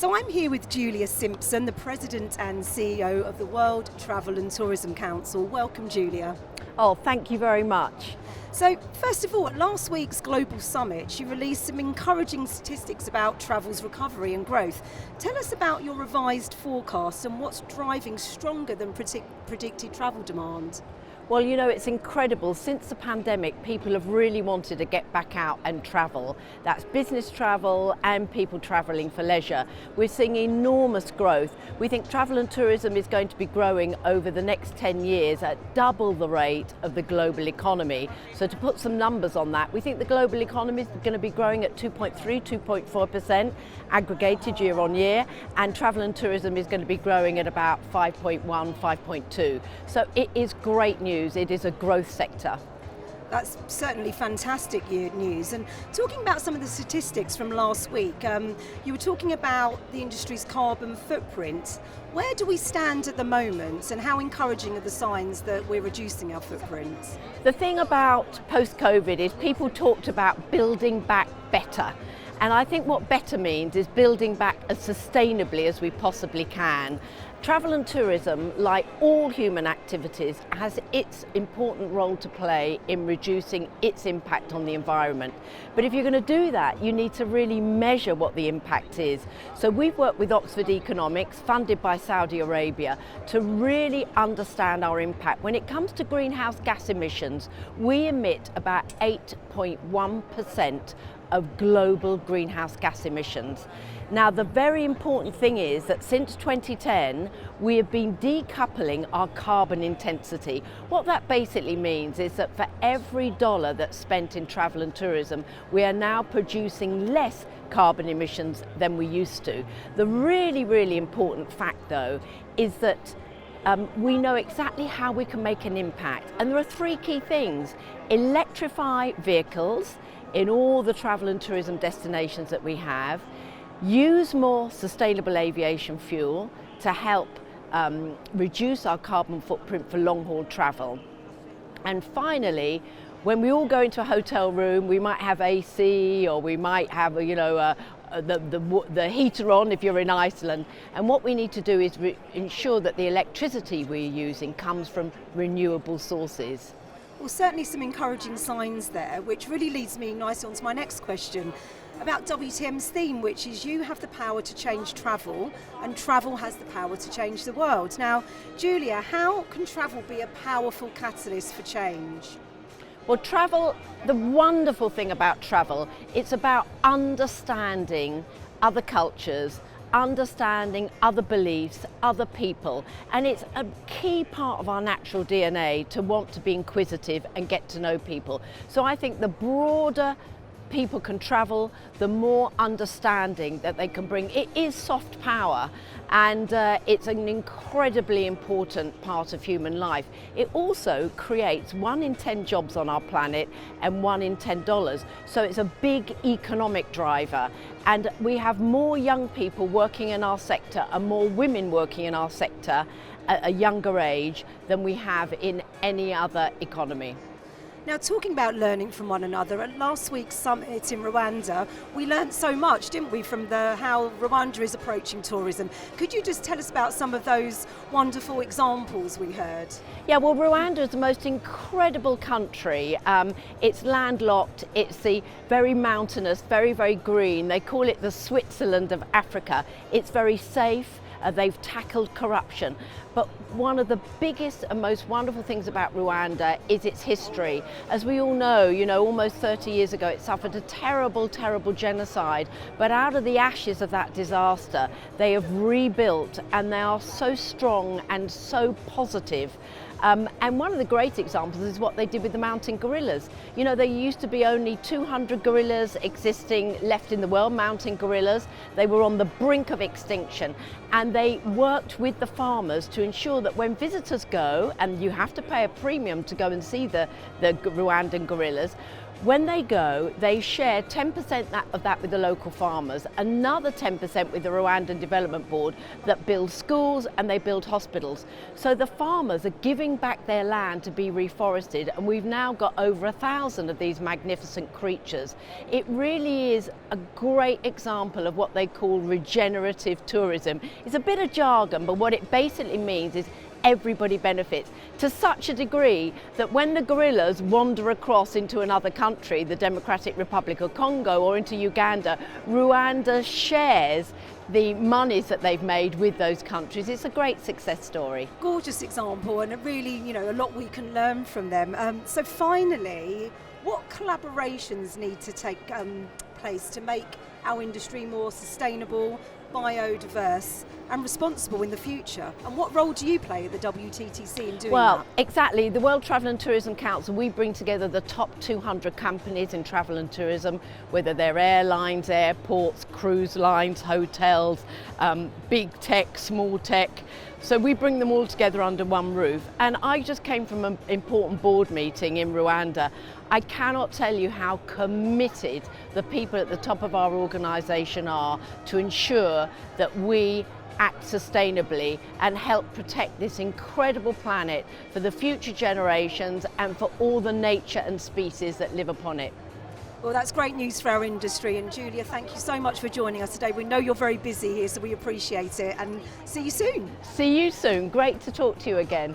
So I'm here with Julia Simpson, the President and CEO of the World Travel and Tourism Council. Welcome, Julia. Oh, thank you very much. So, first of all, at last week's Global Summit, you released some encouraging statistics about travel's recovery and growth. Tell us about your revised forecast and what's driving stronger than predicted travel demand. Well, you know, it's incredible. Since the pandemic, people have really wanted to get back out and travel. That's business travel and people travelling for leisure. We're seeing enormous growth. We think travel and tourism is going to be growing over the next 10 years at double the rate of the global economy. So to put some numbers on that, we think the global economy is going to be growing at 2.3, 2.4% aggregated year on year, and travel and tourism is going to be growing at about 5.1, 5.2. So it is great news. It is a growth sector. That's certainly fantastic news. And talking about some of the statistics from last week, you were talking about the industry's carbon footprint. Where do we stand at the moment, and how encouraging are the signs that we're reducing our footprint? The thing about post-COVID is people talked about building back better. And I think what better means is building back as sustainably as we possibly can. Travel and tourism, like all human activities, has its important role to play in reducing its impact on the environment. But if you're going to do that, you need to really measure what the impact is. So we've worked with Oxford Economics, funded by Saudi Arabia, to really understand our impact. When it comes to greenhouse gas emissions, we emit about 8.1% of global greenhouse gas emissions. Now, the very important thing is that since 2010, we have been decoupling our carbon intensity. What that basically means is that for every dollar that's spent in travel and tourism, we are now producing less carbon emissions than we used to. The really, really important fact, though, is that we know exactly how we can make an impact. And there are three key things. Electrify vehicles in all the travel and tourism destinations that we have, use more sustainable aviation fuel to help reduce our carbon footprint for long-haul travel. And finally, when we all go into a hotel room, we might have AC, or we might have the heater on if you're in Iceland. And what we need to do is ensure that the electricity we're using comes from renewable sources. Well, certainly some encouraging signs there, which really leads me nicely on to my next question about WTM's theme, which is you have the power to change travel and travel has the power to change the world. Now, Julia, how can travel be a powerful catalyst for change? Well, travel, the wonderful thing about travel, it's about understanding other cultures, understanding other beliefs, other people, and it's a key part of our natural DNA to want to be inquisitive and get to know people. So I think the broader people can travel, the more understanding that they can bring. It is soft power, and it's an incredibly important part of human life. It also creates 1 in 10 jobs on our planet and 1 in $10. So it's a big economic driver. And we have more young people working in our sector and more women working in our sector at a younger age than we have in any other economy. Now, talking about learning from one another, at last week's summit in Rwanda, we learned so much, didn't we, from how Rwanda is approaching tourism. Could you just tell us about some of those wonderful examples we heard? Yeah, well, Rwanda is the most incredible country. It's landlocked, it's the very mountainous, very, very green. They call it the Switzerland of Africa. It's very safe. They've tackled corruption. But one of the biggest and most wonderful things about Rwanda is its history. As we all know, almost 30 years ago, it suffered a terrible, terrible genocide. But out of the ashes of that disaster, they have rebuilt, and they are so strong and so positive. And one of the great examples is what they did with the mountain gorillas. There used to be only 200 gorillas existing left in the world, mountain gorillas. They were on the brink of extinction, and they worked with the farmers to ensure that when visitors go, and you have to pay a premium to go and see the Rwandan gorillas, When they go, they share 10% of that with the local farmers, another 10% with the Rwandan Development Board that builds schools and they build hospitals. So the farmers are giving back their land to be reforested, and we've now got over 1,000 of these magnificent creatures. It really is a great example of what they call regenerative tourism. It's a bit of jargon, but what it basically means is everybody benefits, to such a degree that when the gorillas wander across into another country, the Democratic Republic of Congo or into Uganda, Rwanda shares the monies that they've made with those countries. It's a great success story. Gorgeous example, and really, a lot we can learn from them. So finally, what collaborations need to take place to make our industry more sustainable, biodiverse and responsible in the future? And what role do you play at the WTTC in doing that? Well, exactly. The World Travel and Tourism Council, we bring together the top 200 companies in travel and tourism, whether they're airlines, airports, cruise lines, hotels, big tech, small tech. So we bring them all together under one roof. And I just came from an important board meeting in Rwanda. I cannot tell you how committed the people at the top of our organisation are to ensure that we act sustainably and help protect this incredible planet for the future generations and for all the nature and species that live upon it. Well, that's great news for our industry, and Julia, thank you so much for joining us today. We know you're very busy here, so we appreciate it, and see you soon. See you soon. Great to talk to you again.